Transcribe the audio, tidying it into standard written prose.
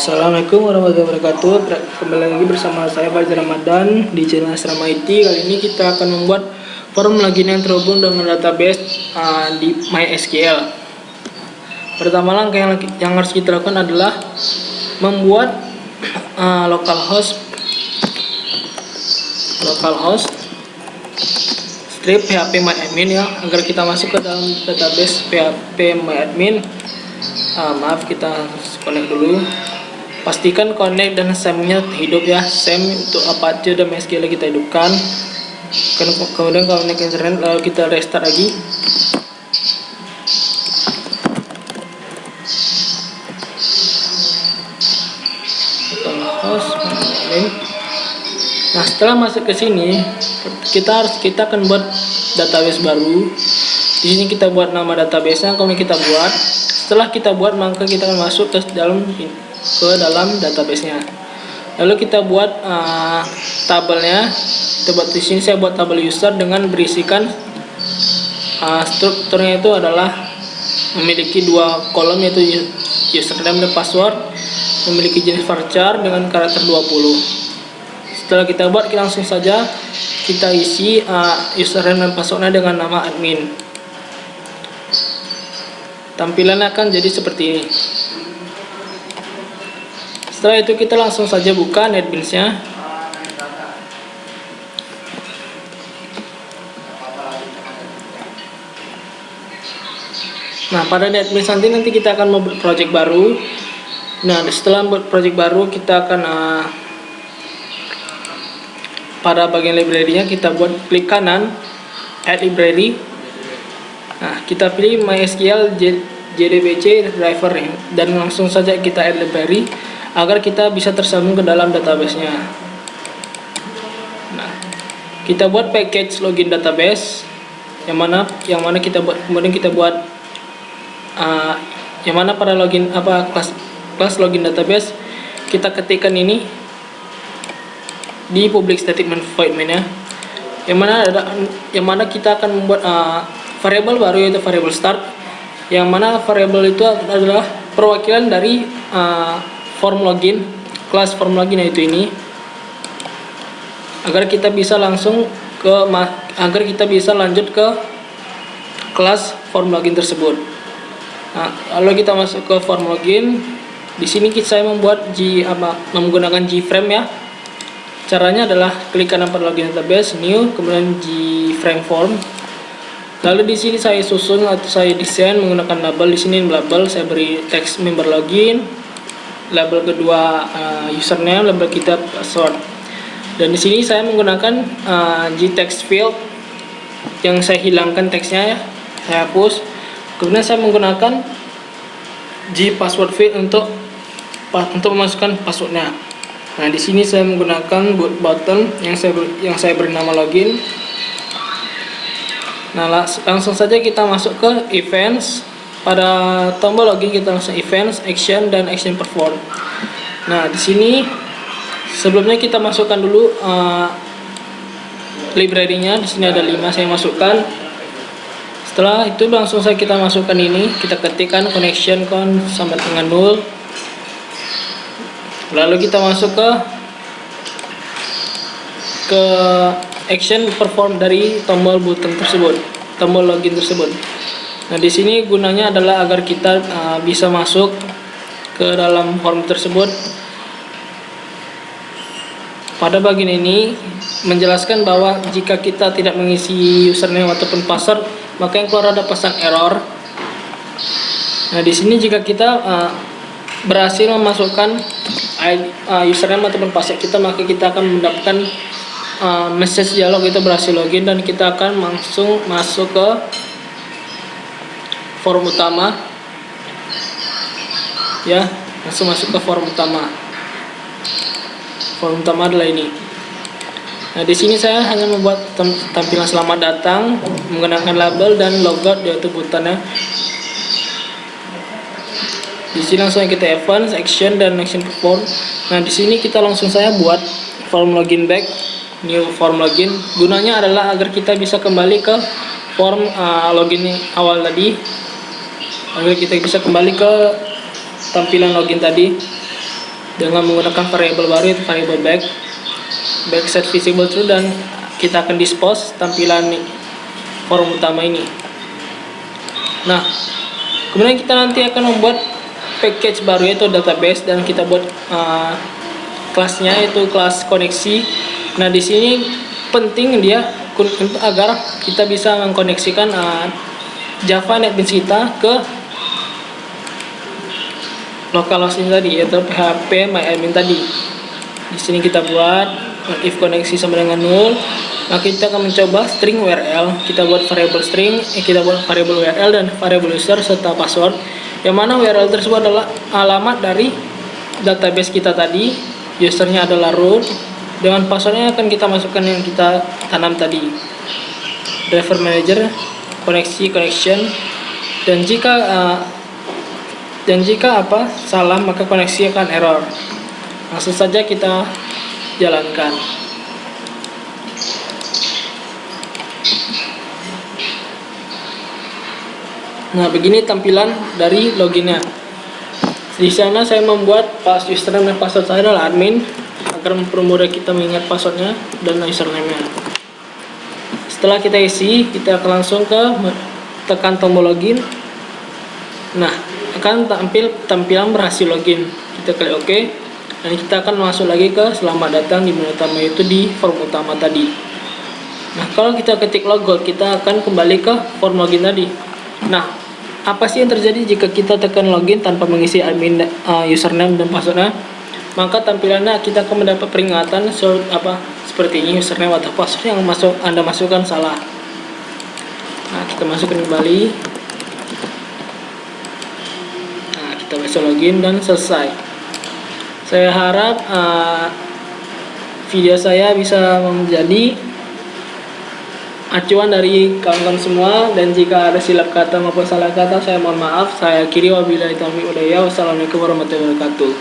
Assalamualaikum warahmatullahi wabarakatuh. Kembali lagi bersama saya Fajar Ramadan di channel Asrama IT. Kali ini kita akan membuat form login yang terhubung dengan database di MySQL. Pertama langkah yang harus kita lakukan adalah membuat localhost strip php myadmin ya, agar kita masuk ke dalam database php myadmin. Maaf, kita connect dulu. Pastikan connect dan SAM-nya hidup ya. SAM untuk Apache dan MySQL kita hidupkan. Kemudian connect internet, lalu kita restart lagi. Nah, setelah masuk ke sini, kita akan buat database baru. Di sini kita buat nama database-nya, kemudian kita buat. Setelah kita buat, maka kita akan masuk ke dalam database-nya. Lalu kita buat tabelnya. Kita buat di sini, saya buat tabel user dengan berisikan strukturnya itu adalah memiliki dua kolom, yaitu username dan password, memiliki jenis varchar dengan karakter 20. Setelah kita buat, kita langsung saja kita isi username dan passwordnya dengan nama admin. Tampilannya akan jadi seperti ini. Setelah itu kita langsung saja buka NetBeans-nya. Nah, pada NetBeans nanti kita akan membuat project baru. Nah, setelah membuat project baru, kita akan pada bagian library-nya kita buat klik kanan add library. Nah, kita pilih MySQL JDBC driver dan langsung saja kita add library agar kita bisa tersambung ke dalam database-nya. Nah, kita buat package login database yang mana kita buat, kemudian kita buat yang mana pada login kelas login database kita ketikkan ini di public statement void main ya. Yang mana kita akan membuat variable baru, yaitu variable start, yang mana variable itu adalah perwakilan dari form login, kelas form login, yaitu ini, agar kita bisa lanjut ke kelas form login tersebut. Nah, lalu kita masuk ke form login. Di sini saya membuat menggunakan gframe ya. Caranya adalah klik kanan pada login database, new, kemudian gframe form. Lalu di sini saya susun atau saya desain menggunakan label. Di sini label saya beri teks member login, label kedua username, label kita password. Dan di sini saya menggunakan gtext field yang saya hilangkan teksnya ya, saya hapus. Kemudian saya menggunakan gpassword field untuk memasukkan passwordnya. Nah, di sini saya menggunakan button yang saya beri nama login. Nah, langsung saja kita masuk ke events. Pada tombol login kita langsung events, action, dan action perform. Nah, di sini sebelumnya kita masukkan dulu library-nya. Di sini ada 5 saya masukkan. Setelah itu langsung saja kita masukkan ini, kita ketikkan connection count sampai dengan 0. Lalu kita masuk ke action perform dari tombol button tersebut, tombol login tersebut. Nah, di sini gunanya adalah agar kita bisa masuk ke dalam form tersebut. Pada bagian ini menjelaskan bahwa jika kita tidak mengisi username ataupun password, maka yang keluar ada pesan error. Nah, di sini jika kita berhasil memasukkan username ataupun password kita, maka kita akan mendapatkan message dialog itu berhasil login, dan kita akan langsung masuk ke form utama ya. Langsung masuk ke form utama. Form utama adalah ini. Nah, di sini saya hanya membuat tampilan selamat datang menggunakan label dan logout, yaitu buttonnya. Di sini langsung kita events, action, dan action perform. Nah, di sini kita langsung saya buat form login back, new form login. Gunanya adalah agar kita bisa kembali ke form login awal tadi, agar kita bisa kembali ke tampilan login tadi. dengan menggunakan variabel baru, itu variabel set visible true, dan kita akan dispose tampilan form utama ini. Nah, kemudian kita nanti akan membuat package baru, yaitu database, dan kita buat kelasnya yaitu kelas koneksi. Nah, di sini penting dia agar kita bisa mengkoneksikan Java NetBeans kita ke localhost ini tadi, yaitu PHP MyAdmin tadi. Di sini kita buat if koneksi sama dengan 0, maka kita akan mencoba string URL. Kita buat variable string, kita buat variable URL dan variable user serta password, yang mana URL tersebut adalah alamat dari database kita tadi, usernya adalah root, dengan passwordnya akan kita masukkan yang kita tanam tadi, driver manager, connection, dan jika salah maka koneksi akan error. Langsung saja kita jalankan. Nah, begini tampilan dari loginnya. Di sana saya membuat username dan password saya adalah admin, agar mempermudah kita mengingat passwordnya dan username-nya. Setelah kita isi, kita akan langsung tekan tombol login. Nah, akan tampil tampilan berhasil login. Kita klik OK, dan kita akan masuk lagi ke selamat datang di menu utama, yaitu di form utama tadi. Nah, kalau kita ketik logout, kita akan kembali ke form login tadi. Nah, apa sih yang terjadi jika kita tekan login tanpa mengisi admin username dan passwordnya? Maka tampilannya kita akan mendapat peringatan seperti ini, username atau password yang Anda masukkan salah. Nah, kita masukkan kembali. Nah, kita bisa login dan selesai. Saya harap video saya bisa menjadi acuan dari kawan-kawan semua, dan jika ada silap kata maupun salah kata saya mohon maaf. Saya akhiri, wabillahi taufiq walhidayah. Wassalamualaikum warahmatullahi wabarakatuh.